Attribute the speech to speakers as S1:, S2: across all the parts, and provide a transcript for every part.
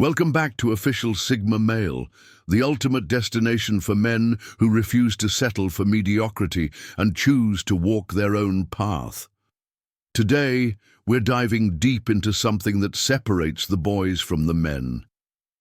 S1: Welcome back to Official Sigma Male, the ultimate destination for men who refuse to settle for mediocrity and choose to walk their own path. Today, we're diving deep into something that separates the boys from the men.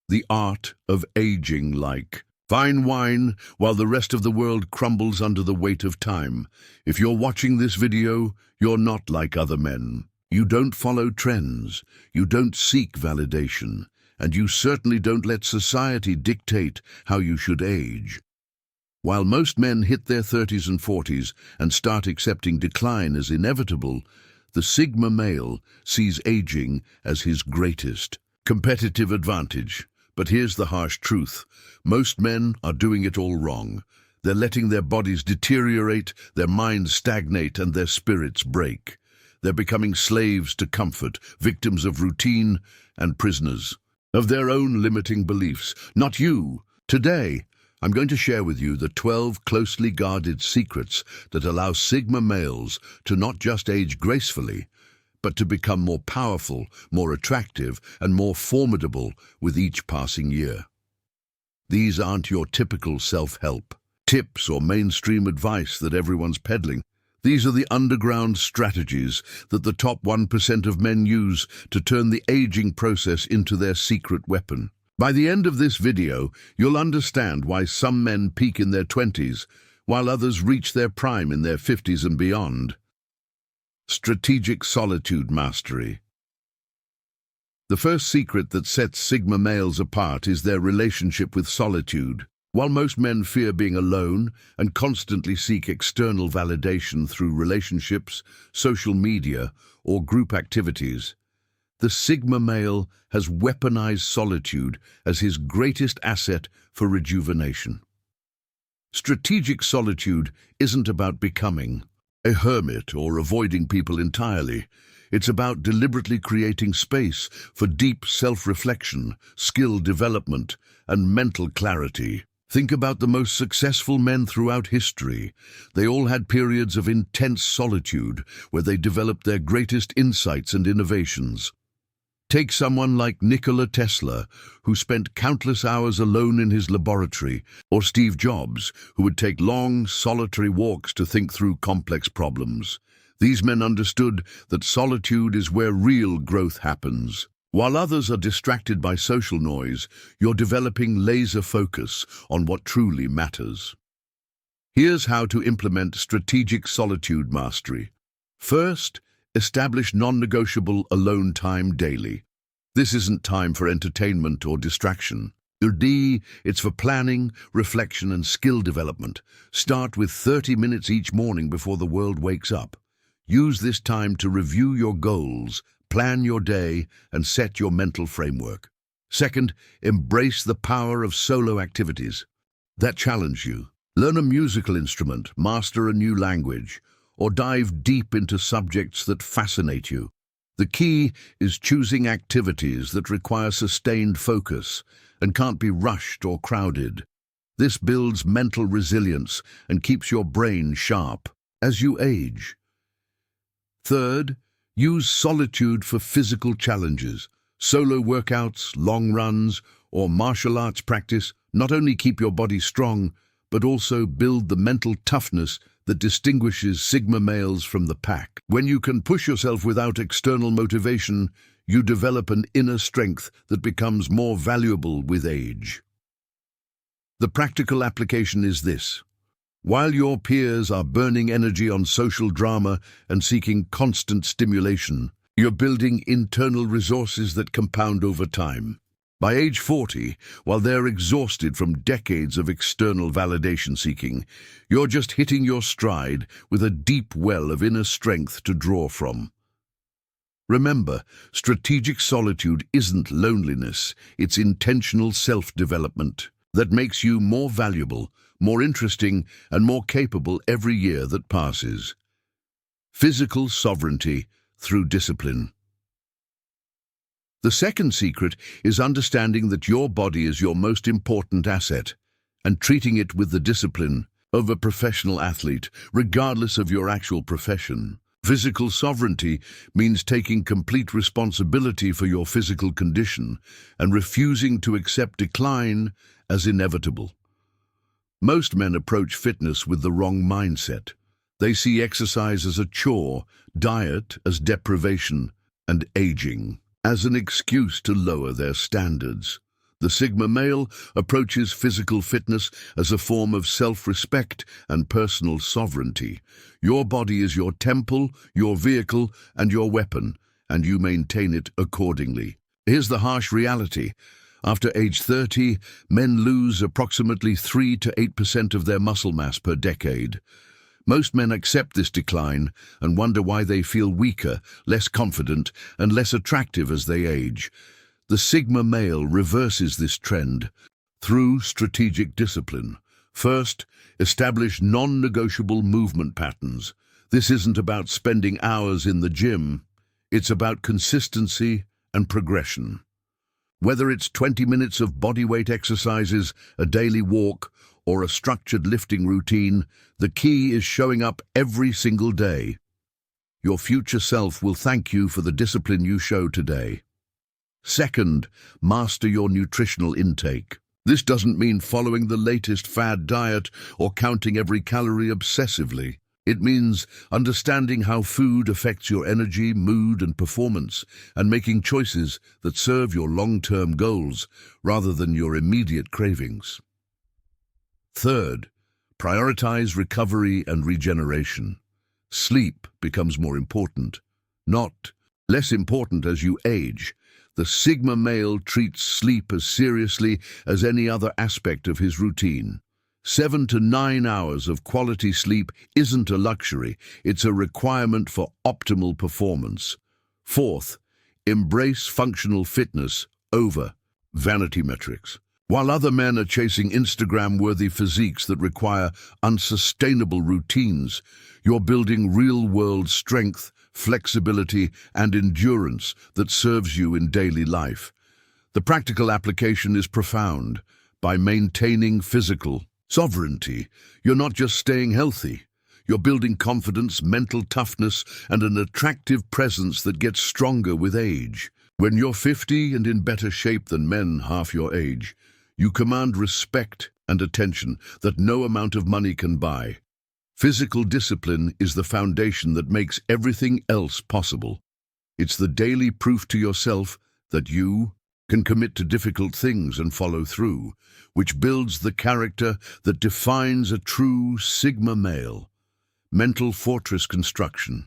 S1: The art of aging like fine wine while the rest of the world crumbles under the weight of time. If you're watching this video, you're not like other men. You don't follow trends, you don't seek validation, and you certainly don't let society dictate how you should age. While most men hit their 30s and 40s and start accepting decline as inevitable, the Sigma male sees aging as his greatest competitive advantage. But here's the harsh truth. Most men are doing it all wrong. They're letting their bodies deteriorate, their minds stagnate, and their spirits break. They're becoming slaves to comfort, victims of routine, and prisoners of their own limiting beliefs. Not you. Today, I'm going to share with you the 12 closely guarded secrets that allow Sigma males to not just age gracefully, but to become more powerful, more attractive, and more formidable with each passing year. These aren't your typical self-help tips or mainstream advice that everyone's peddling. These are the underground strategies that the top 1% of men use to turn the aging process into their secret weapon. By the end of this video, you'll understand why some men peak in their 20s, while others reach their prime in their 50s and beyond. Strategic solitude mastery. The first secret that sets Sigma males apart is their relationship with solitude. While most men fear being alone and constantly seek external validation through relationships, social media, or group activities, the Sigma male has weaponized solitude as his greatest asset for rejuvenation. Strategic solitude isn't about becoming a hermit or avoiding people entirely. It's about deliberately creating space for deep self-reflection, skill development, and mental clarity. Think about the most successful men throughout history. They all had periods of intense solitude where they developed their greatest insights and innovations. Take someone like Nikola Tesla, who spent countless hours alone in his laboratory, or Steve Jobs, who would take long, solitary walks to think through complex problems. These men understood that solitude is where real growth happens. While others are distracted by social noise, you're developing laser focus on what truly matters. Here's how to implement strategic solitude mastery. First, establish non-negotiable alone time daily. This isn't time for entertainment or distraction. It's for planning, reflection, and skill development. Start with 30 minutes each morning before the world wakes up. Use this time to review your goals, plan your day, and set your mental framework. Second, embrace the power of solo activities that challenge you. Learn a musical instrument, master a new language, or dive deep into subjects that fascinate you. The key is choosing activities that require sustained focus and can't be rushed or crowded. This builds mental resilience and keeps your brain sharp as you age. Third, use solitude for physical challenges. Solo workouts, long runs, or martial arts practice not only keep your body strong, but also build the mental toughness that distinguishes Sigma males from the pack. When you can push yourself without external motivation, you develop an inner strength that becomes more valuable with age. The practical application is this. While your peers are burning energy on social drama and seeking constant stimulation, you're building internal resources that compound over time. By age 40, while they're exhausted from decades of external validation seeking, you're just hitting your stride with a deep well of inner strength to draw from. Remember, strategic solitude isn't loneliness, it's intentional self-development that makes you more valuable, more interesting, and more capable every year that passes. Physical sovereignty through discipline. The second secret is understanding that your body is your most important asset and treating it with the discipline of a professional athlete, regardless of your actual profession. Physical sovereignty means taking complete responsibility for your physical condition and refusing to accept decline as inevitable. Most men approach fitness with the wrong mindset. They see exercise as a chore, diet as deprivation, and aging as an excuse to lower their standards. The Sigma male approaches physical fitness as a form of self-respect and personal sovereignty. Your body is your temple, your vehicle, and your weapon, and you maintain it accordingly. Here's the harsh reality. After age 30, men lose approximately 3 to 8% of their muscle mass per decade. Most men accept this decline and wonder why they feel weaker, less confident, and less attractive as they age. The Sigma male reverses this trend through strategic discipline. First, establish non-negotiable movement patterns. This isn't about spending hours in the gym. It's about consistency and progression. Whether it's 20 minutes of bodyweight exercises, a daily walk, or a structured lifting routine, the key is showing up every single day. Your future self will thank you for the discipline you show today. Second, master your nutritional intake. This doesn't mean following the latest fad diet or counting every calorie obsessively. It means understanding how food affects your energy, mood, and performance, and making choices that serve your long-term goals rather than your immediate cravings. Third, prioritize recovery and regeneration. Sleep becomes more important, not less important as you age. The Sigma male treats sleep as seriously as any other aspect of his routine. 7 to 9 hours of quality sleep isn't a luxury, it's a requirement for optimal performance. Fourth, embrace functional fitness over vanity metrics. While other men are chasing Instagram-worthy physiques that require unsustainable routines, you're building real-world strength, flexibility, and endurance that serves you in daily life. The practical application is profound. By maintaining physical sovereignty, you're not just staying healthy. You're building confidence, mental toughness, and an attractive presence that gets stronger with age. When you're 50 and in better shape than men half your age, you command respect and attention that no amount of money can buy. Physical discipline is the foundation that makes everything else possible. It's the daily proof to yourself that you can commit to difficult things and follow through, which builds the character that defines a true Sigma male. Mental fortress construction.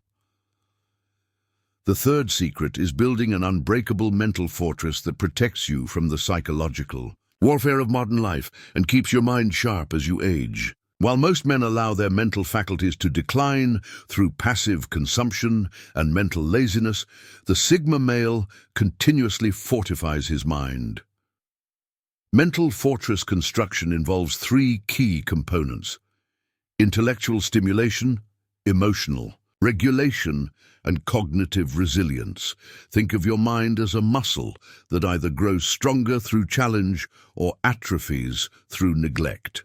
S1: The third secret is building an unbreakable mental fortress that protects you from the psychological warfare of modern life and keeps your mind sharp as you age. While most men allow their mental faculties to decline through passive consumption and mental laziness, the Sigma male continuously fortifies his mind. Mental fortress construction involves 3 key components: intellectual stimulation, emotional regulation, and cognitive resilience. Think of your mind as a muscle that either grows stronger through challenge or atrophies through neglect.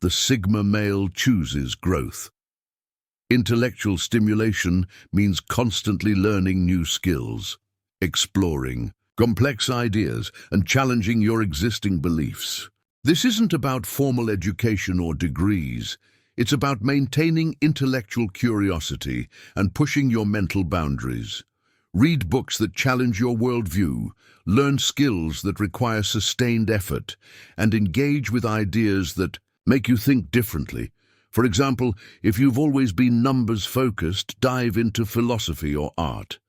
S1: The Sigma male chooses growth. Intellectual stimulation means constantly learning new skills, exploring complex ideas, and challenging your existing beliefs. This isn't about formal education or degrees. It's about maintaining intellectual curiosity and pushing your mental boundaries. Read books that challenge your worldview, learn skills that require sustained effort, and engage with ideas that make you think differently. For example, if you've always been numbers-focused, dive into philosophy or art.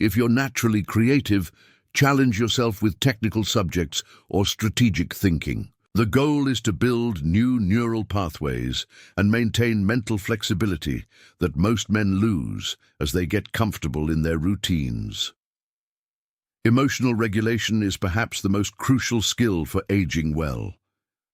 S1: If you're naturally creative, challenge yourself with technical subjects or strategic thinking. The goal is to build new neural pathways and maintain mental flexibility that most men lose as they get comfortable in their routines. Emotional regulation is perhaps the most crucial skill for aging well.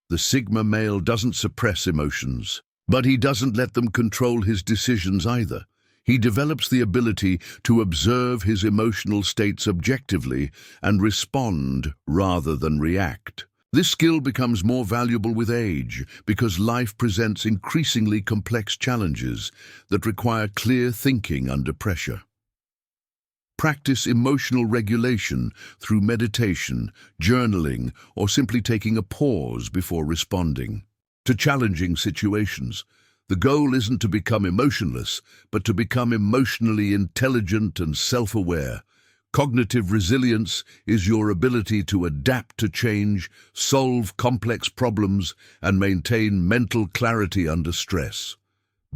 S1: The Sigma male doesn't suppress emotions, but he doesn't let them control his decisions either. He develops the ability to observe his emotional states objectively and respond rather than react. This skill becomes more valuable with age because life presents increasingly complex challenges that require clear thinking under pressure. Practice emotional regulation through meditation, journaling, or simply taking a pause before responding to challenging situations. The goal isn't to become emotionless, but to become emotionally intelligent and self-aware. Cognitive resilience is your ability to adapt to change, solve complex problems, and maintain mental clarity under stress.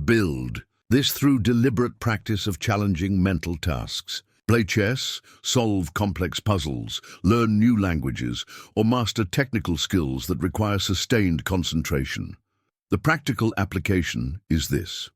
S1: Build this through deliberate practice of challenging mental tasks. Play chess, solve complex puzzles, learn new languages, or master technical skills that require sustained concentration. The practical application is this.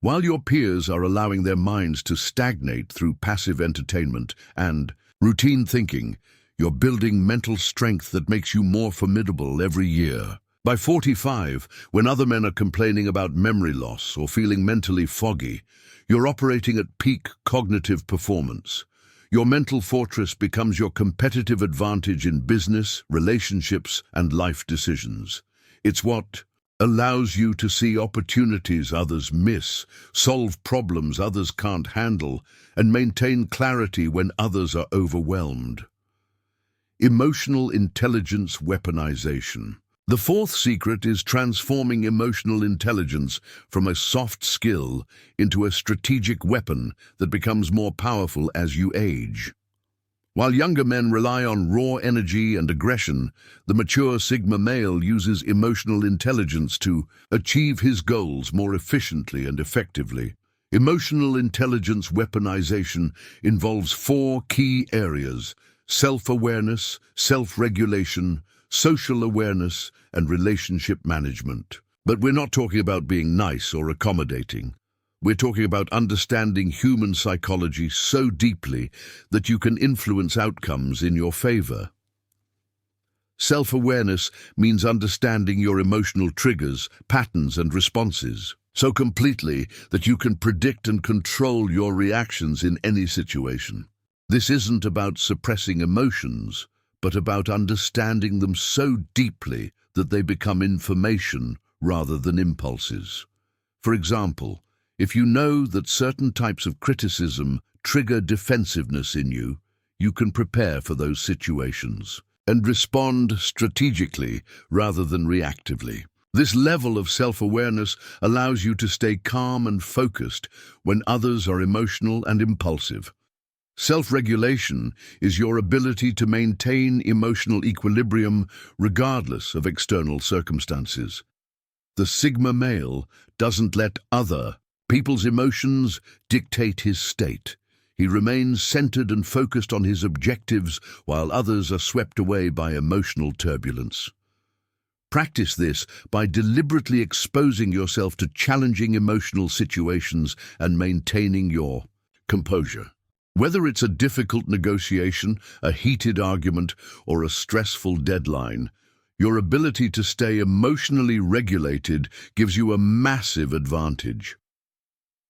S1: While your peers are allowing their minds to stagnate through passive entertainment and routine thinking, you're building mental strength that makes you more formidable every year. By 45, when other men are complaining about memory loss or feeling mentally foggy, you're operating at peak cognitive performance. Your mental fortress becomes your competitive advantage in business, relationships, and life decisions. It's what allows you to see opportunities others miss, solve problems others can't handle, and maintain clarity when others are overwhelmed. Emotional intelligence weaponization. The fourth secret is transforming emotional intelligence from a soft skill into a strategic weapon that becomes more powerful as you age. While younger men rely on raw energy and aggression, the mature Sigma male uses emotional intelligence to achieve his goals more efficiently and effectively. Emotional intelligence weaponization involves four key areas: self-awareness, self-regulation, social awareness, and relationship management. But we're not talking about being nice or accommodating. We're talking about understanding human psychology so deeply that you can influence outcomes in your favor. Self-awareness means understanding your emotional triggers, patterns, and responses so completely that you can predict and control your reactions in any situation. This isn't about suppressing emotions, but about understanding them so deeply that they become information rather than impulses. For example, if you know that certain types of criticism trigger defensiveness in you, you can prepare for those situations and respond strategically rather than reactively. This level of self-awareness allows you to stay calm and focused when others are emotional and impulsive. Self-regulation is your ability to maintain emotional equilibrium regardless of external circumstances. The Sigma male doesn't let other people's emotions dictate his state. He remains centered and focused on his objectives while others are swept away by emotional turbulence. Practice this by deliberately exposing yourself to challenging emotional situations and maintaining your composure. Whether it's a difficult negotiation, a heated argument, or a stressful deadline, your ability to stay emotionally regulated gives you a massive advantage.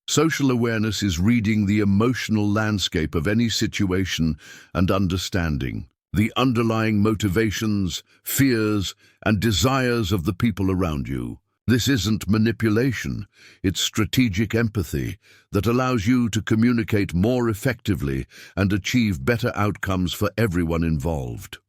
S1: Social awareness is reading the emotional landscape of any situation and understanding the underlying motivations, fears, and desires of the people around you. This isn't manipulation, it's strategic empathy that allows you to communicate more effectively and achieve better outcomes for everyone involved.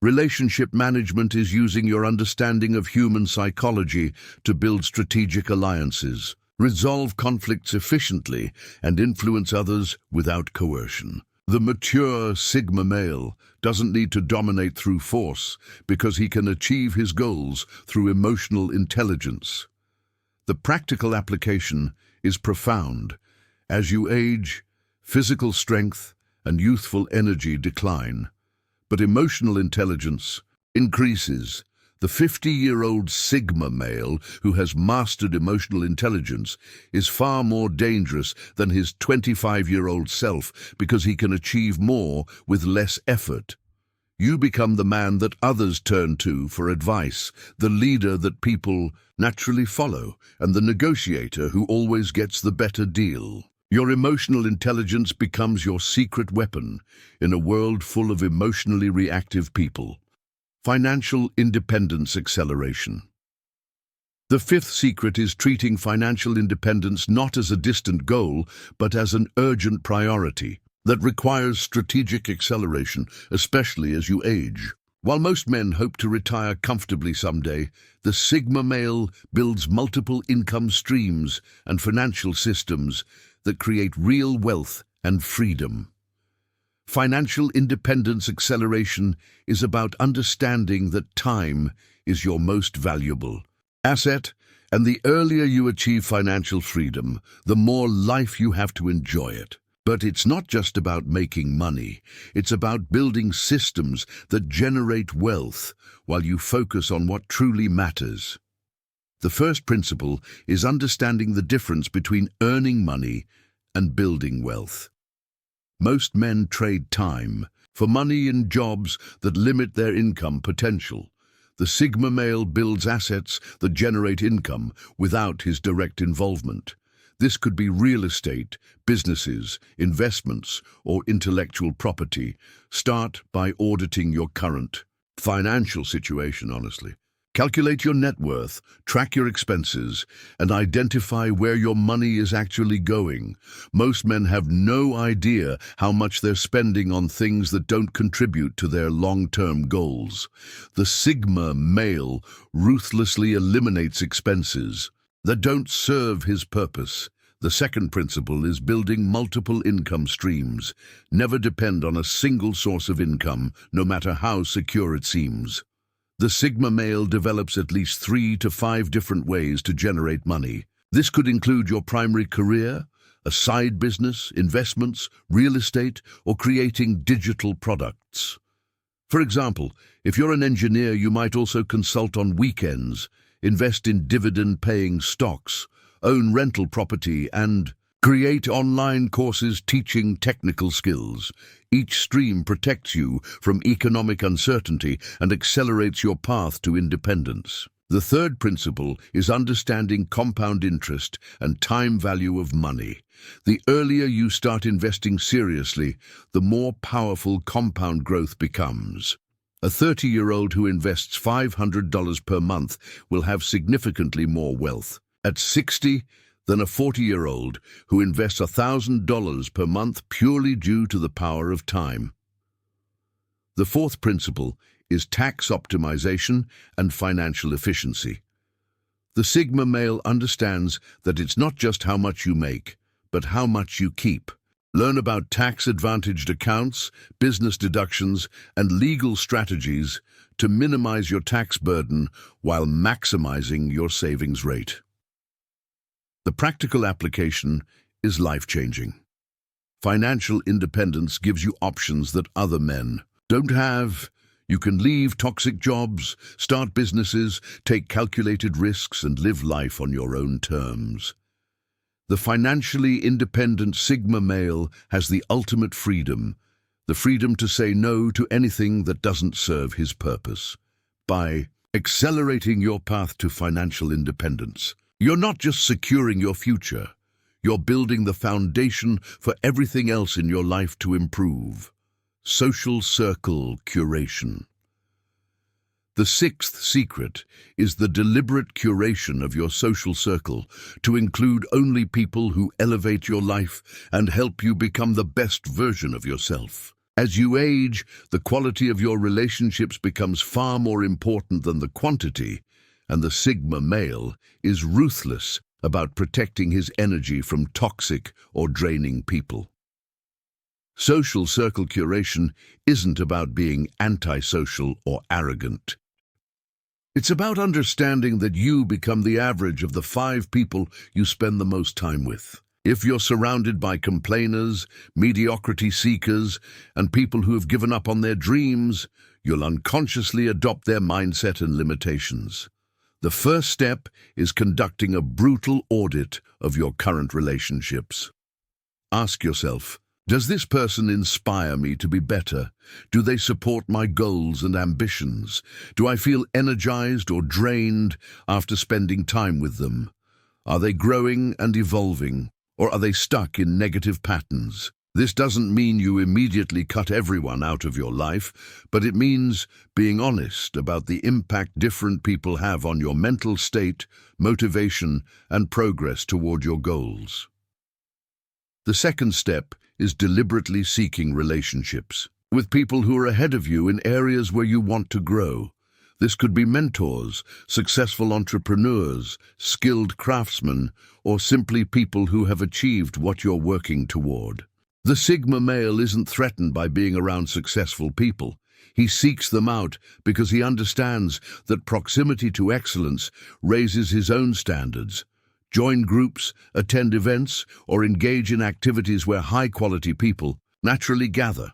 S1: Relationship management is using your understanding of human psychology to build strategic alliances, resolve conflicts efficiently, and influence others without coercion. The mature Sigma male doesn't need to dominate through force because he can achieve his goals through emotional intelligence. The practical application is profound. As you age, physical strength and youthful energy decline, but emotional intelligence increases. The 50-year-old Sigma male who has mastered emotional intelligence is far more dangerous than his 25-year-old self because he can achieve more with less effort. You become the man that others turn to for advice, the leader that people naturally follow, and the negotiator who always gets the better deal. Your emotional intelligence becomes your secret weapon in a world full of emotionally reactive people. Financial independence acceleration. The fifth secret is treating financial independence not as a distant goal, but as an urgent priority that requires strategic acceleration, especially as you age. While most men hope to retire comfortably someday, the Sigma male builds multiple income streams and financial systems that create real wealth and freedom. Financial independence acceleration is about understanding that time is your most valuable asset, and the earlier you achieve financial freedom, the more life you have to enjoy it. But it's not just about making money, it's about building systems that generate wealth while you focus on what truly matters. The first principle is understanding the difference between earning money and building wealth. Most men trade time for money in jobs that limit their income potential. The Sigma male builds assets that generate income without his direct involvement. This could be real estate, businesses, investments, or intellectual property. Start by auditing your current financial situation honestly. Calculate your net worth, track your expenses, and identify where your money is actually going. Most men have no idea how much they're spending on things that don't contribute to their long-term goals. The Sigma male ruthlessly eliminates expenses that don't serve his purpose. The second principle is building multiple income streams. Never depend on a single source of income, no matter how secure it seems. The Sigma male develops at least 3 to 5 different ways to generate money. This could include your primary career, a side business, investments, real estate, or creating digital products. For example, if you're an engineer, you might also consult on weekends, invest in dividend-paying stocks, own rental property, and create online courses teaching technical skills. Each stream protects you from economic uncertainty and accelerates your path to independence. The third principle is understanding compound interest and time value of money. The earlier you start investing seriously, the more powerful compound growth becomes. A 30-year-old who invests $500 per month will have significantly more wealth at 60 than a 40-year-old who invests $1,000 per month purely due to the power of time. The fourth principle is tax optimization and financial efficiency. The Sigma male understands that it's not just how much you make, but how much you keep. Learn about tax-advantaged accounts, business deductions, and legal strategies to minimize your tax burden while maximizing your savings rate. The practical application is life-changing. Financial independence gives you options that other men don't have. You can leave toxic jobs, start businesses, take calculated risks, and live life on your own terms. The financially independent Sigma male has the ultimate freedom, the freedom to say no to anything that doesn't serve his purpose. By accelerating your path to financial independence, you're not just securing your future, you're building the foundation for everything else in your life to improve. Social circle curation. The sixth secret is the deliberate curation of your social circle to include only people who elevate your life and help you become the best version of yourself. As you age, the quality of your relationships becomes far more important than the quantity, and the Sigma male is ruthless about protecting his energy from toxic or draining people. Social circle curation isn't about being antisocial or arrogant. It's about understanding that you become the average of the 5 people you spend the most time with. If you're surrounded by complainers, mediocrity seekers, and people who have given up on their dreams, you'll unconsciously adopt their mindset and limitations. The first step is conducting a brutal audit of your current relationships. Ask yourself, does this person inspire me to be better? Do they support my goals and ambitions? Do I feel energized or drained after spending time with them? Are they growing and evolving, or are they stuck in negative patterns? This doesn't mean you immediately cut everyone out of your life, but it means being honest about the impact different people have on your mental state, motivation, and progress toward your goals. The second step is deliberately seeking relationships with people who are ahead of you in areas where you want to grow. This could be mentors, successful entrepreneurs, skilled craftsmen, or simply people who have achieved what you're working toward. The Sigma male isn't threatened by being around successful people. He seeks them out because he understands that proximity to excellence raises his own standards. Join groups, attend events, or engage in activities where high-quality people naturally gather.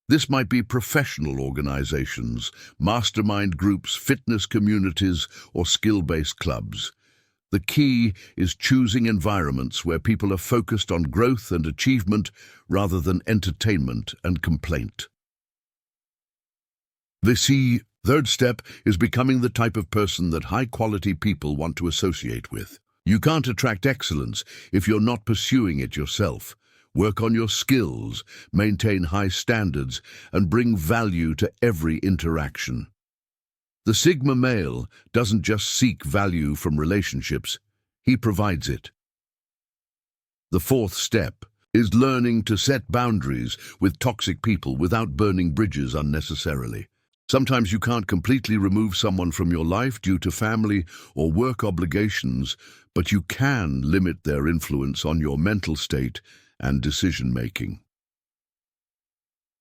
S1: This might be professional organizations, mastermind groups, fitness communities, or skill-based clubs. The key is choosing environments where people are focused on growth and achievement rather than entertainment and complaint. The third step is becoming the type of person that high-quality people want to associate with. You can't attract excellence if you're not pursuing it yourself. Work on your skills, maintain high standards, and bring value to every interaction. The Sigma male doesn't just seek value from relationships, he provides it. The fourth step is learning to set boundaries with toxic people without burning bridges unnecessarily. Sometimes you can't completely remove someone from your life due to family or work obligations, but you can limit their influence on your mental state and decision-making.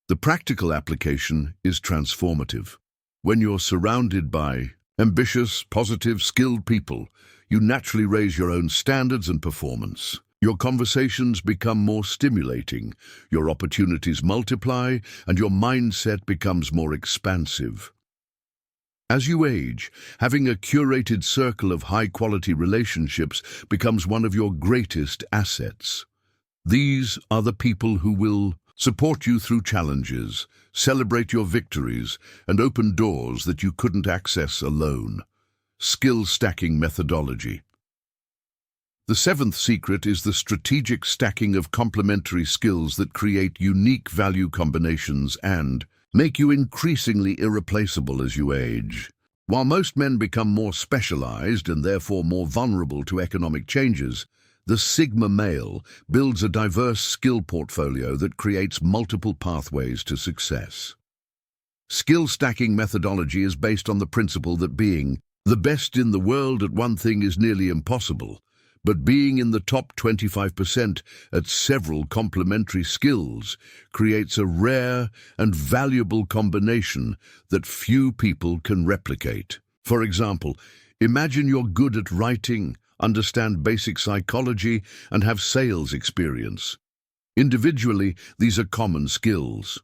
S1: The practical application is transformative. When you're surrounded by ambitious, positive, skilled people, you naturally raise your own standards and performance. Your conversations become more stimulating, your opportunities multiply, and your mindset becomes more expansive. As you age, having a curated circle of high-quality relationships becomes one of your greatest assets. These are the people who will support you through challenges, celebrate your victories, and open doors that you couldn't access alone. Skill stacking methodology. The seventh secret is the strategic stacking of complementary skills that create unique value combinations and make you increasingly irreplaceable as you age. While most men become more specialized and therefore more vulnerable to economic changes, the Sigma male builds a diverse skill portfolio that creates multiple pathways to success. Skill stacking methodology is based on the principle that being the best in the world at one thing is nearly impossible, but being in the top 25% at several complementary skills creates a rare and valuable combination that few people can replicate. For example, imagine you're good at writing, understand basic psychology, and have sales experience. Individually, these are common skills.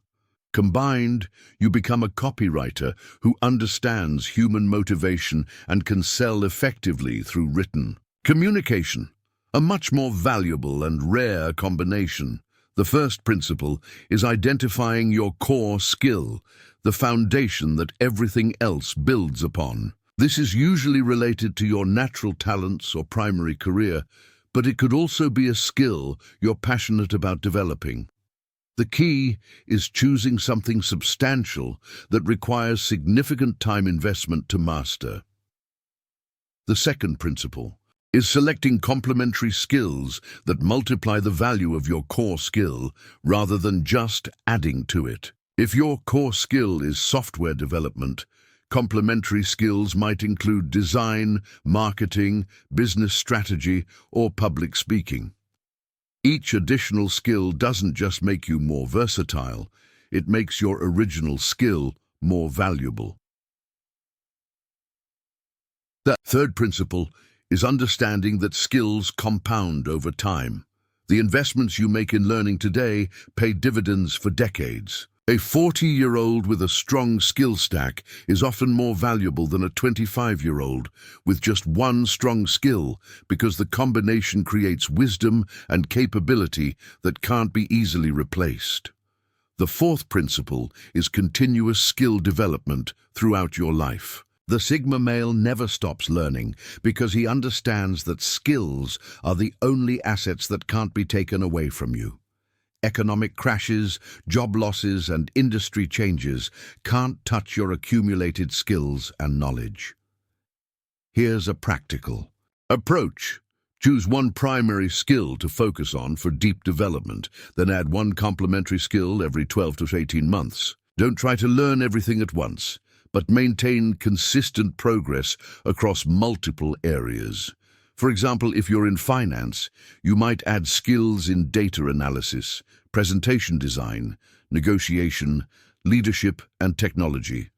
S1: Combined, you become a copywriter who understands human motivation and can sell effectively through written communication, a much more valuable and rare combination. The first principle is identifying your core skill, the foundation that everything else builds upon. This is usually related to your natural talents or primary career, but it could also be a skill you're passionate about developing. The key is choosing something substantial that requires significant time investment to master. The second principle is selecting complementary skills that multiply the value of your core skill rather than just adding to it. If your core skill is software development, complementary skills might include design, marketing, business strategy, or public speaking. Each additional skill doesn't just make you more versatile, it makes your original skill more valuable. The third principle is understanding that skills compound over time. The investments you make in learning today pay dividends for decades. A 40-year-old with a strong skill stack is often more valuable than a 25-year-old with just one strong skill because the combination creates wisdom and capability that can't be easily replaced. The fourth principle is continuous skill development throughout your life. The Sigma male never stops learning because he understands that skills are the only assets that can't be taken away from you. Economic crashes, job losses, and industry changes can't touch your accumulated skills and knowledge. Here's a practical approach. Choose one primary skill to focus on for deep development, then add one complementary skill every 12 to 18 months. Don't try to learn everything at once, but maintain consistent progress across multiple areas. For example, if you're in finance, you might add skills in data analysis, presentation design, negotiation, leadership, and technology.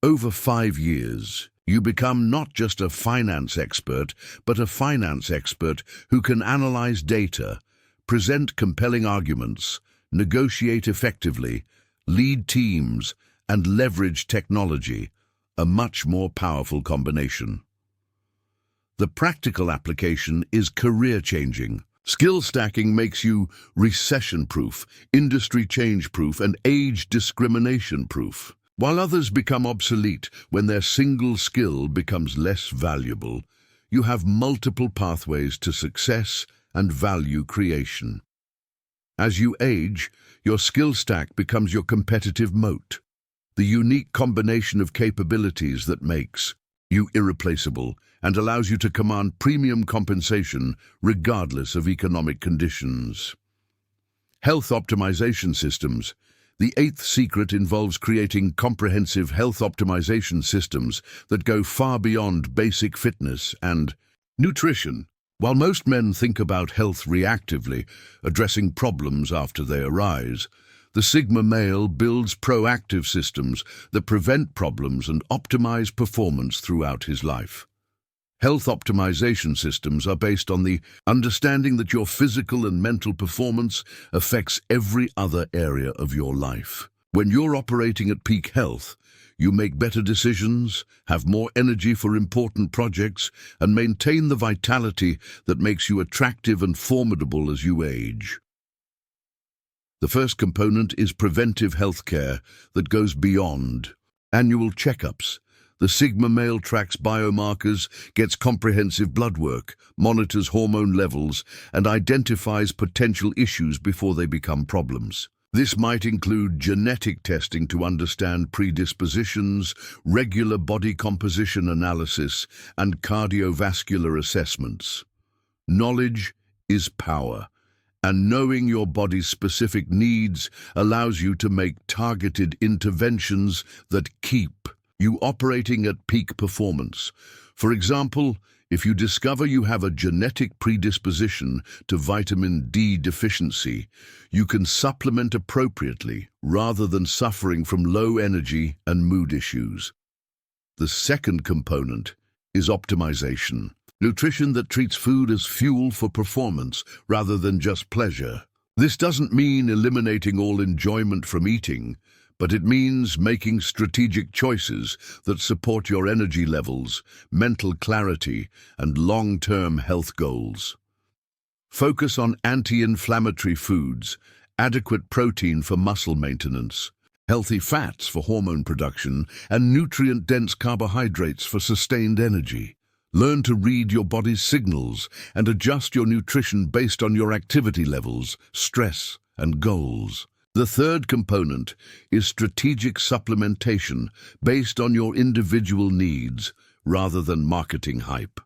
S1: Over 5 years, you become not just a finance expert, but a finance expert who can analyze data, present compelling arguments, negotiate effectively, lead teams, and leverage technology, a much more powerful combination. The practical application is career-changing. Skill stacking makes you recession-proof, industry change-proof, and age discrimination-proof. While others become obsolete when their single skill becomes less valuable, you have multiple pathways to success and value creation. As you age, your skill stack becomes your competitive moat, the unique combination of capabilities that makes you irreplaceable and allows you to command premium compensation regardless of economic conditions. Health optimization systems. The eighth secret involves creating comprehensive health optimization systems that go far beyond basic fitness and nutrition. While most men think about health reactively, addressing problems after they arise, the Sigma male builds proactive systems that prevent problems and optimize performance throughout his life. Health optimization systems are based on the understanding that your physical and mental performance affects every other area of your life. When you're operating at peak health, you make better decisions, have more energy for important projects, and maintain the vitality that makes you attractive and formidable as you age. The first component is preventive healthcare that goes beyond annual checkups. The Sigma male tracks biomarkers, gets comprehensive blood work, monitors hormone levels, and identifies potential issues before they become problems. This might include genetic testing to understand predispositions, regular body composition analysis, and cardiovascular assessments. Knowledge is power, and knowing your body's specific needs allows you to make targeted interventions that keep you operating at peak performance. For example, if you discover you have a genetic predisposition to vitamin D deficiency, you can supplement appropriately rather than suffering from low energy and mood issues. The second component is optimization. Nutrition that treats food as fuel for performance rather than just pleasure. This doesn't mean eliminating all enjoyment from eating, but it means making strategic choices that support your energy levels, mental clarity, and long-term health goals. Focus on anti-inflammatory foods, adequate protein for muscle maintenance, healthy fats for hormone production, and nutrient-dense carbohydrates for sustained energy. Learn to read your body's signals and adjust your nutrition based on your activity levels, stress, and goals. The third component is strategic supplementation based on your individual needs rather than marketing hype.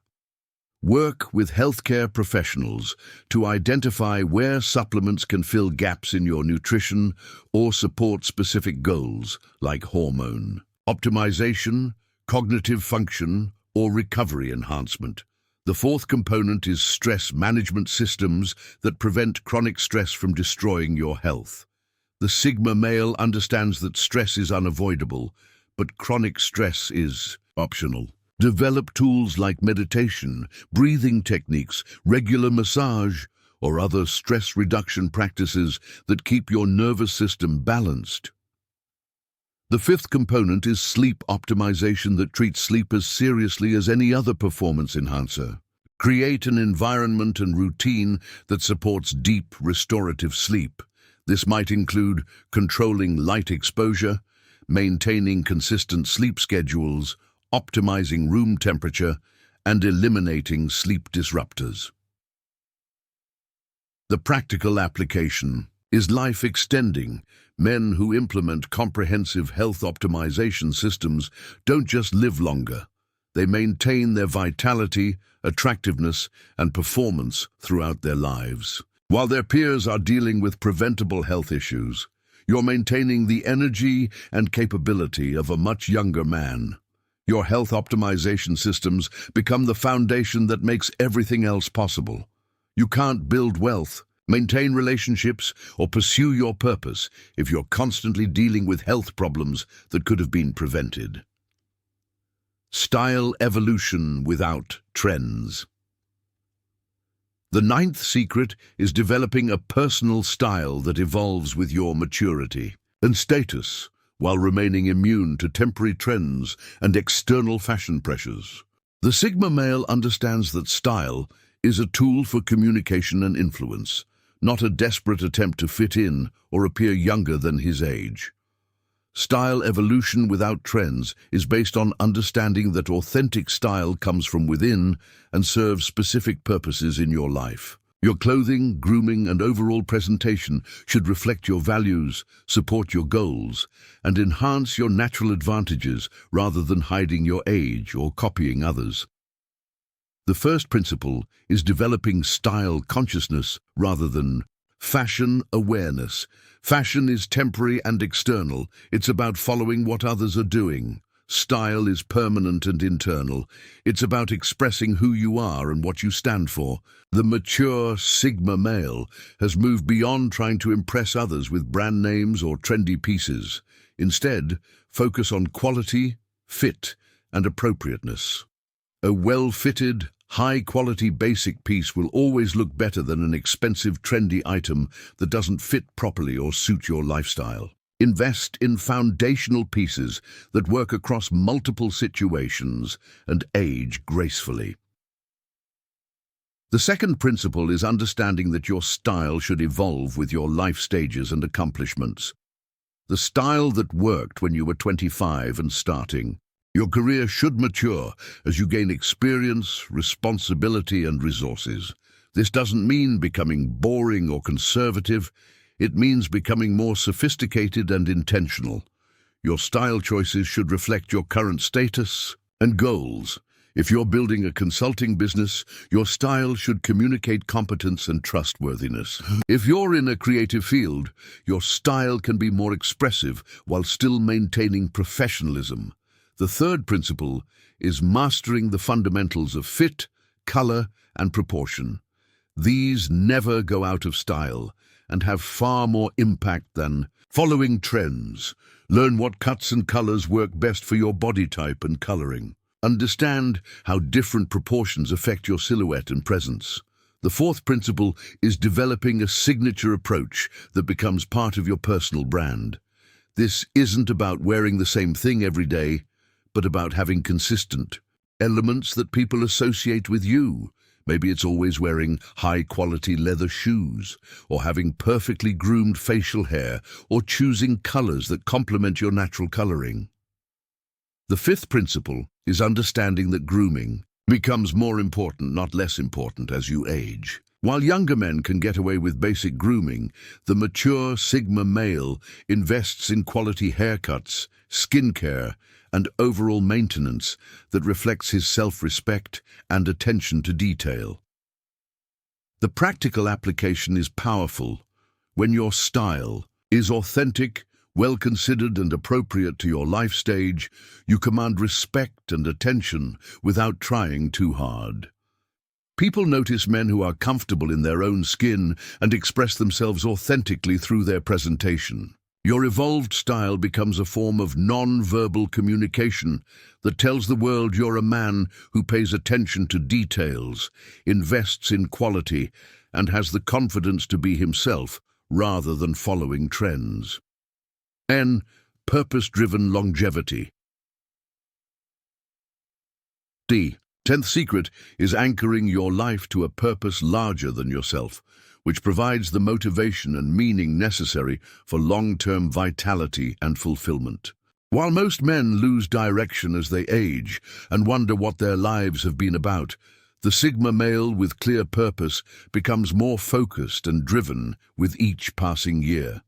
S1: Work with healthcare professionals to identify where supplements can fill gaps in your nutrition or support specific goals like hormone optimization, cognitive function, or recovery enhancement. The fourth component is stress management systems that prevent chronic stress from destroying your health. The Sigma male understands that stress is unavoidable, but chronic stress is optional. Develop tools like meditation, breathing techniques, regular massage, or other stress reduction practices that keep your nervous system balanced. The fifth component is sleep optimization that treats sleep as seriously as any other performance enhancer. Create an environment and routine that supports deep, restorative sleep. This might include controlling light exposure, maintaining consistent sleep schedules, optimizing room temperature, and eliminating sleep disruptors. The practical application. Is life extending? Men who implement comprehensive health optimization systems don't just live longer. They maintain their vitality, attractiveness, and performance throughout their lives. While their peers are dealing with preventable health issues, you're maintaining the energy and capability of a much younger man. Your health optimization systems become the foundation that makes everything else possible. You can't build wealth, maintain relationships, or pursue your purpose if you're constantly dealing with health problems that could have been prevented. Style evolution without trends. The ninth secret is developing a personal style that evolves with your maturity and status, while remaining immune to temporary trends and external fashion pressures. The Sigma male understands that style is a tool for communication and influence, not a desperate attempt to fit in or appear younger than his age. Style evolution without trends is based on understanding that authentic style comes from within and serves specific purposes in your life. Your clothing, grooming, and overall presentation should reflect your values, support your goals, and enhance your natural advantages rather than hiding your age or copying others. The first principle is developing style consciousness rather than fashion awareness. Fashion is temporary and external. It's about following what others are doing. Style is permanent and internal. It's about expressing who you are and what you stand for. The mature Sigma male has moved beyond trying to impress others with brand names or trendy pieces. Instead, focus on quality, fit, and appropriateness. A well-fitted, high-quality basic piece will always look better than an expensive, trendy item that doesn't fit properly or suit your lifestyle. Invest in foundational pieces that work across multiple situations and age gracefully. The second principle is understanding that your style should evolve with your life stages and accomplishments. The style that worked when you were 25 and starting. Your career should mature as you gain experience, responsibility, and resources. This doesn't mean becoming boring or conservative. It means becoming more sophisticated and intentional. Your style choices should reflect your current status and goals. If you're building a consulting business, your style should communicate competence and trustworthiness. If you're in a creative field, your style can be more expressive while still maintaining professionalism. The third principle is mastering the fundamentals of fit, color, and proportion. These never go out of style and have far more impact than following trends. Learn what cuts and colors work best for your body type and coloring. Understand how different proportions affect your silhouette and presence. The fourth principle is developing a signature approach that becomes part of your personal brand. This isn't about wearing the same thing every day, but about having consistent elements that people associate with you. Maybe it's always wearing high-quality leather shoes, or having perfectly groomed facial hair, or choosing colors that complement your natural coloring. The fifth principle is understanding that grooming becomes more important, not less important, as you age. While younger men can get away with basic grooming, the mature Sigma male invests in quality haircuts, skincare, and overall maintenance that reflects his self-respect and attention to detail. The practical application is powerful when your style is authentic, well-considered, and appropriate to your life stage. You command respect and attention without trying too hard. People notice men who are comfortable in their own skin and express themselves authentically through their presentation. Your evolved style becomes a form of non-verbal communication that tells the world you're a man who pays attention to details, invests in quality, and has the confidence to be himself rather than following trends. N. Purpose-driven longevity. D. 10th secret is anchoring your life to a purpose larger than yourself, which provides the motivation and meaning necessary for long-term vitality and fulfillment. While most men lose direction as they age and wonder what their lives have been about, The Sigma male with clear purpose becomes more focused and driven with each passing year.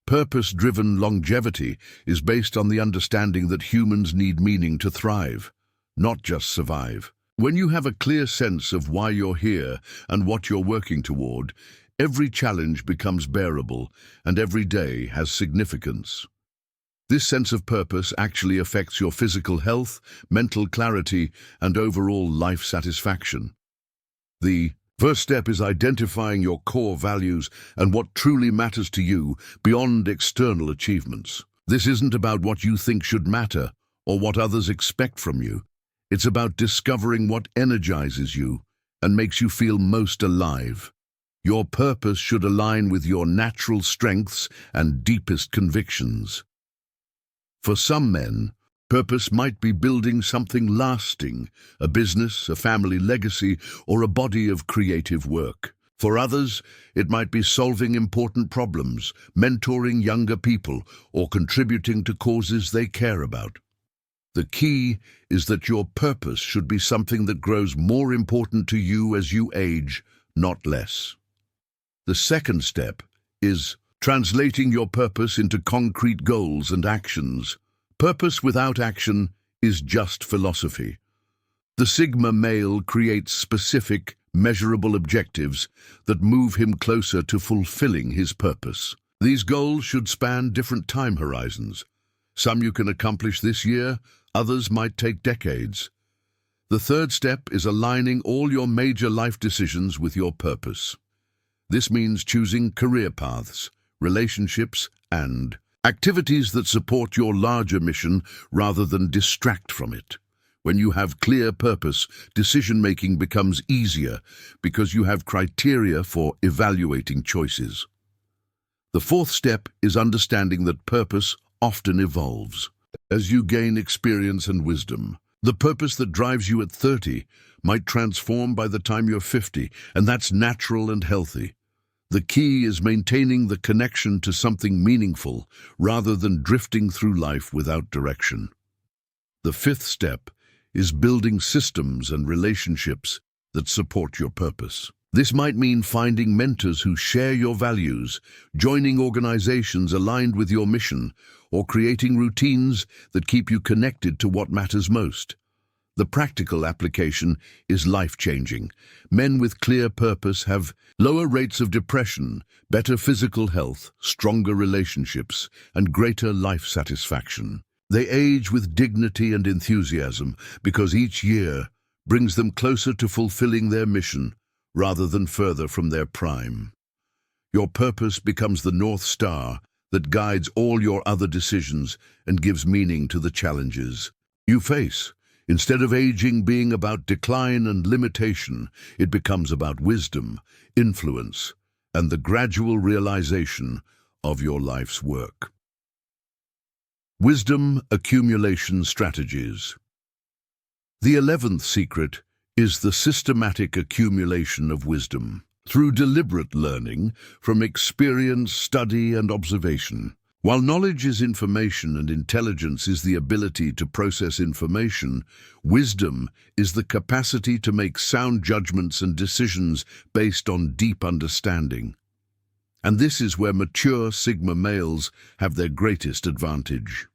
S1: Purpose-driven longevity is based on the understanding that humans need meaning to thrive, not just survive. When you have a clear sense of why you're here and what you're working toward, every challenge becomes bearable and every day has significance. This sense of purpose actually affects your physical health, mental clarity, and overall life satisfaction. The first step is identifying your core values and what truly matters to you beyond external achievements. This isn't about what you think should matter or what others expect from you. It's about discovering what energizes you and makes you feel most alive. Your purpose should align with your natural strengths and deepest convictions. For some men, purpose might be building something lasting, a business, a family legacy, or a body of creative work. For others, it might be solving important problems, mentoring younger people, or contributing to causes they care about. The key is that your purpose should be something that grows more important to you as you age, not less. The second step is translating your purpose into concrete goals and actions. Purpose without action is just philosophy. The Sigma male creates specific, measurable objectives that move him closer to fulfilling his purpose. These goals should span different time horizons. Some you can accomplish this year, others might take decades. The third step is aligning all your major life decisions with your purpose. This means choosing career paths, relationships, and activities that support your larger mission rather than distract from it. When you have clear purpose, decision-making becomes easier because you have criteria for evaluating choices. The fourth step is understanding that purpose often evolves. As you gain experience and wisdom, the purpose that drives you at 30 might transform by the time you're 50, and that's natural and healthy. The key is maintaining the connection to something meaningful rather than drifting through life without direction. The fifth step is building systems and relationships that support your purpose. This might mean finding mentors who share your values, joining organizations aligned with your mission, or creating routines that keep you connected to what matters most. The practical application is life-changing. Men with clear purpose have lower rates of depression, better physical health, stronger relationships, and greater life satisfaction. They age with dignity and enthusiasm because each year brings them closer to fulfilling their mission rather than further from their prime. Your purpose becomes the North Star that guides all your other decisions and gives meaning to the challenges you face. Instead of aging being about decline and limitation, it becomes about wisdom, influence, and the gradual realization of your life's work. Wisdom accumulation strategies. The 11th secret is the systematic accumulation of wisdom through deliberate learning from experience, study, and observation. While knowledge is information and intelligence is the ability to process information, wisdom is the capacity to make sound judgments and decisions based on deep understanding. And this is where mature Sigma males have their greatest advantage.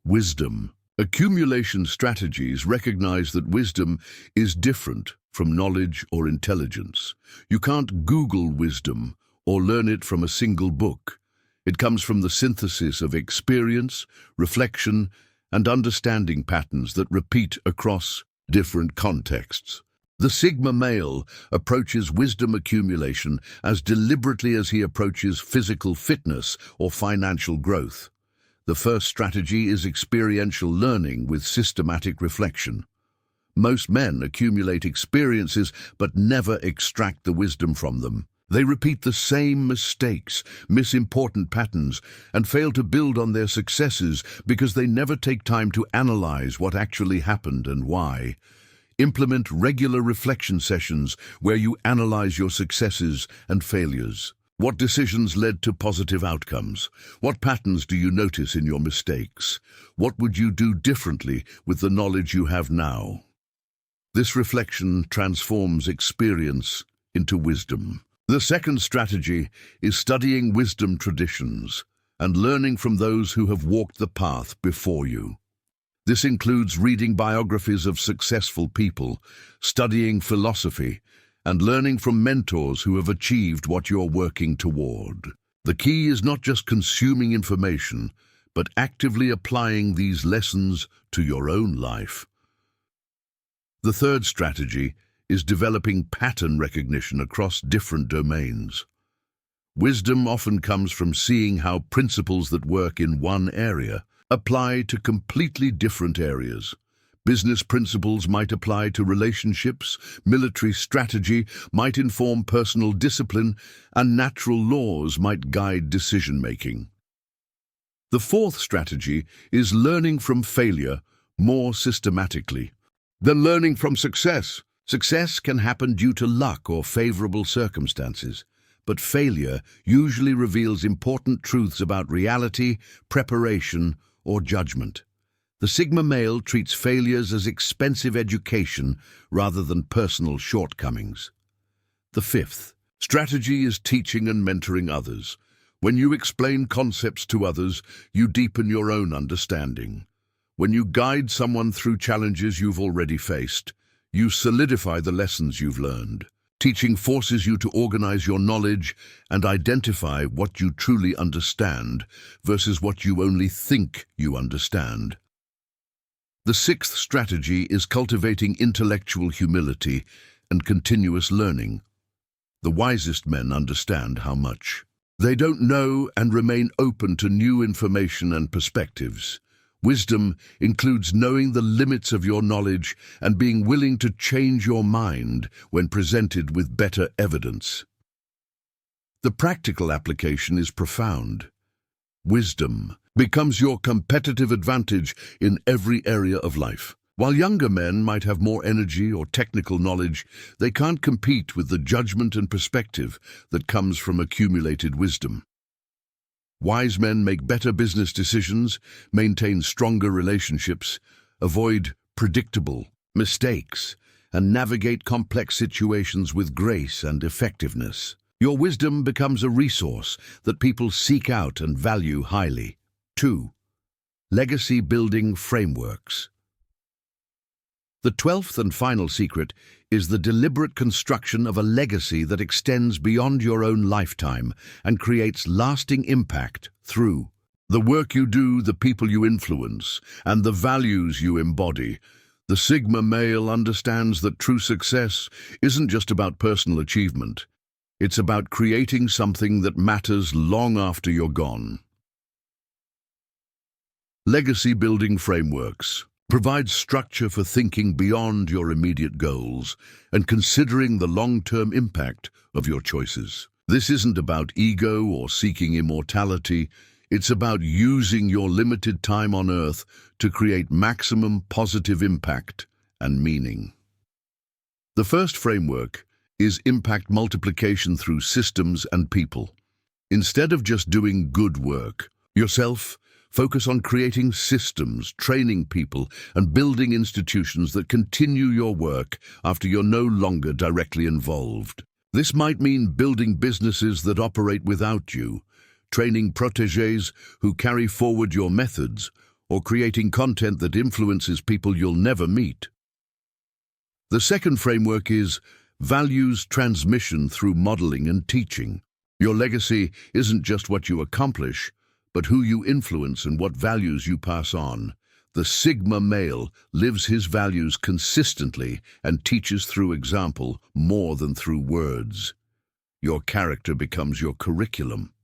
S1: Wisdom. Accumulation strategies recognize that wisdom is different from knowledge or intelligence. You can't Google wisdom or learn it from a single book. It comes from the synthesis of experience, reflection, and understanding patterns that repeat across different contexts. The Sigma male approaches wisdom accumulation as deliberately as he approaches physical fitness or financial growth. The first strategy is experiential learning with systematic reflection. Most men accumulate experiences but never extract the wisdom from them. They repeat the same mistakes, miss important patterns, and fail to build on their successes because they never take time to analyze what actually happened and why. Implement regular reflection sessions where you analyze your successes and failures. What decisions led to positive outcomes? What patterns do you notice in your mistakes? What would you do differently with the knowledge you have now? This reflection transforms experience into wisdom. The second strategy is studying wisdom traditions and learning from those who have walked the path before you. This includes reading biographies of successful people, studying philosophy, and learning from mentors who have achieved what you're working toward. The key is not just consuming information, but actively applying these lessons to your own life. The third strategy is developing pattern recognition across different domains. Wisdom often comes from seeing how principles that work in one area apply to completely different areas. Business principles might apply to relationships, military strategy might inform personal discipline, and natural laws might guide decision-making. The fourth strategy is learning from failure more systematically. Then learning from success. Success can happen due to luck or favorable circumstances, but failure usually reveals important truths about reality, preparation, or judgment. The Sigma male treats failures as expensive education rather than personal shortcomings. The fifth strategy is teaching and mentoring others. When you explain concepts to others, you deepen your own understanding. When you guide someone through challenges you've already faced, you solidify the lessons you've learned. Teaching forces you to organize your knowledge and identify what you truly understand versus what you only think you understand. The sixth strategy is cultivating intellectual humility and continuous learning. The wisest men understand how much they don't know and remain open to new information and perspectives. Wisdom includes knowing the limits of your knowledge and being willing to change your mind when presented with better evidence. The practical application is profound. Wisdom becomes your competitive advantage in every area of life. While younger men might have more energy or technical knowledge, they can't compete with the judgment and perspective that comes from accumulated wisdom. Wise men make better business decisions, maintain stronger relationships, avoid predictable mistakes, and navigate complex situations with grace and effectiveness. Your wisdom becomes a resource that people seek out and value highly. 2. Legacy-building frameworks. The 12th and final secret is the deliberate construction of a legacy that extends beyond your own lifetime and creates lasting impact through the work you do, the people you influence, and the values you embody. The Sigma male understands that true success isn't just about personal achievement. It's about creating something that matters long after you're gone. Legacy-building frameworks provide structure for thinking beyond your immediate goals and considering the long-term impact of your choices. This isn't about ego or seeking immortality. It's about using your limited time on Earth to create maximum positive impact and meaning. The first framework is impact multiplication through systems and people. Instead of just doing good work yourself, focus on creating systems, training people, and building institutions that continue your work after you're no longer directly involved. This might mean building businesses that operate without you, training protégés who carry forward your methods, or creating content that influences people you'll never meet. The second framework is values transmission through modeling and teaching. Your legacy isn't just what you accomplish, but who you influence and what values you pass on. The Sigma male lives his values consistently and teaches through example more than through words. Your character becomes your curriculum.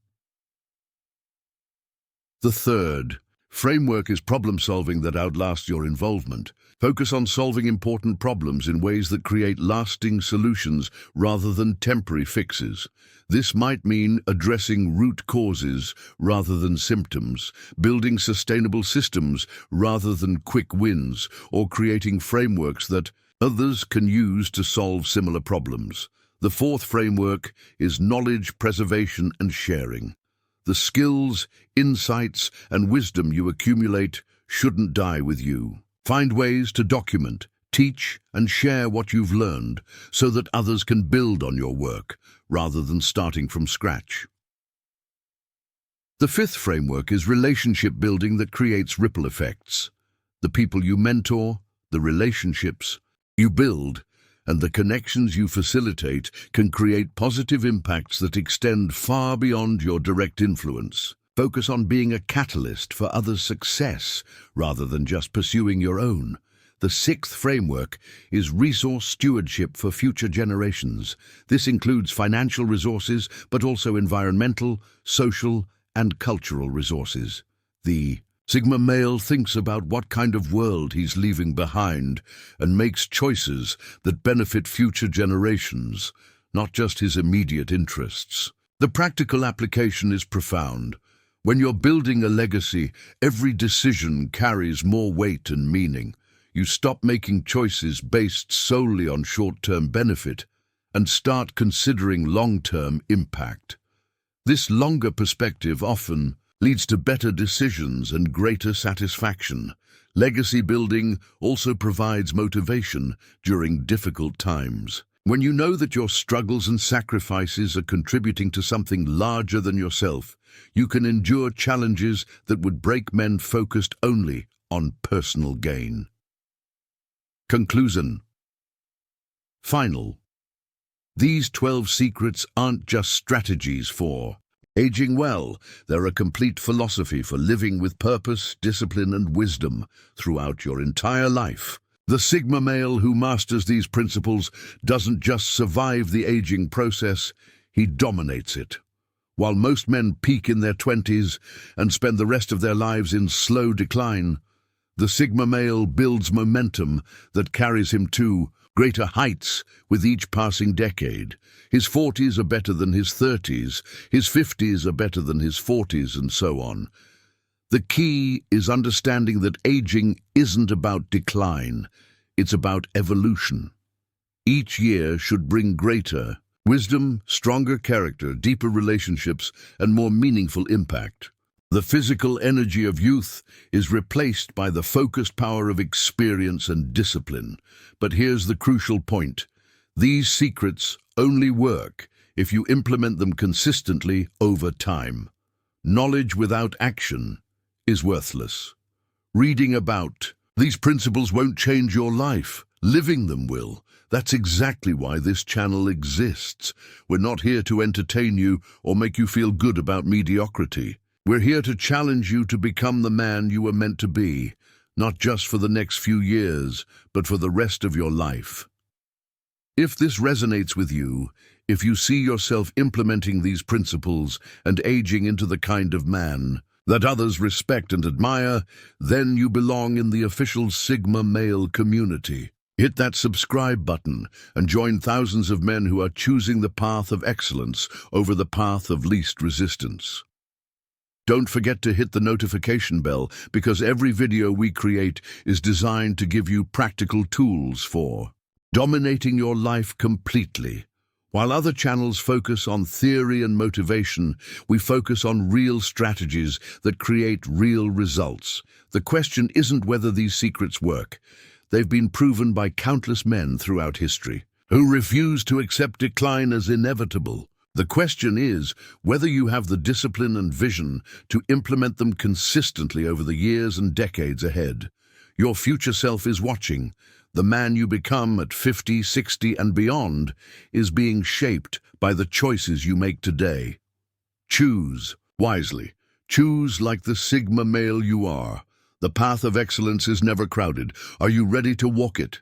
S1: The third framework is problem-solving that outlasts your involvement. Focus on solving important problems in ways that create lasting solutions rather than temporary fixes. This might mean addressing root causes rather than symptoms, building sustainable systems rather than quick wins, or creating frameworks that others can use to solve similar problems. The fourth framework is knowledge preservation and sharing. The skills, insights, and wisdom you accumulate shouldn't die with you. Find ways to document, Teach and share what you've learned so that others can build on your work rather than starting from scratch. The fifth framework is relationship building that creates ripple effects. The people you mentor, the relationships you build, and the connections you facilitate can create positive impacts that extend far beyond your direct influence. Focus on being a catalyst for others' success rather than just pursuing your own. The sixth framework is resource stewardship for future generations. This includes financial resources, but also environmental, social, and cultural resources. The Sigma male thinks about what kind of world he's leaving behind and makes choices that benefit future generations, not just his immediate interests. The practical application is profound. When you're building a legacy, every decision carries more weight and meaning. You stop making choices based solely on short-term benefit and start considering long-term impact. This longer perspective often leads to better decisions and greater satisfaction. Legacy building also provides motivation during difficult times. When you know that your struggles and sacrifices are contributing to something larger than yourself, you can endure challenges that would break men focused only on personal gain. Conclusion. Final. These 12 secrets aren't just strategies for aging well. They're a complete philosophy for living with purpose, discipline, and wisdom throughout your entire life. The Sigma male who masters these principles doesn't just survive the aging process, he dominates it. While most men peak in their 20s and spend the rest of their lives in slow decline, the Sigma male builds momentum that carries him to greater heights with each passing decade. His 40s are better than his 30s, his 50s are better than his 40s, and so on. The key is understanding that aging isn't about decline, it's about evolution. Each year should bring greater wisdom, stronger character, deeper relationships, and more meaningful impact. The physical energy of youth is replaced by the focused power of experience and discipline. But here's the crucial point. These secrets only work if you implement them consistently over time. Knowledge without action is worthless. Reading about these principles won't change your life. Living them will. That's exactly why this channel exists. We're not here to entertain you or make you feel good about mediocrity. We're here to challenge you to become the man you were meant to be, not just for the next few years, but for the rest of your life. If this resonates with you, if you see yourself implementing these principles and aging into the kind of man that others respect and admire, then you belong in the official Sigma male community. Hit that subscribe button and join thousands of men who are choosing the path of excellence over the path of least resistance. Don't forget to hit the notification bell because every video we create is designed to give you practical tools for dominating your life completely. While other channels focus on theory and motivation, we focus on real strategies that create real results. The question isn't whether these secrets work. They've been proven by countless men throughout history who refuse to accept decline as inevitable. The question is whether you have the discipline and vision to implement them consistently over the years and decades ahead. Your future self is watching. The man you become at 50, 60, and beyond is being shaped by the choices you make today. Choose wisely. Choose like the Sigma male you are. The path of excellence is never crowded. Are you ready to walk it?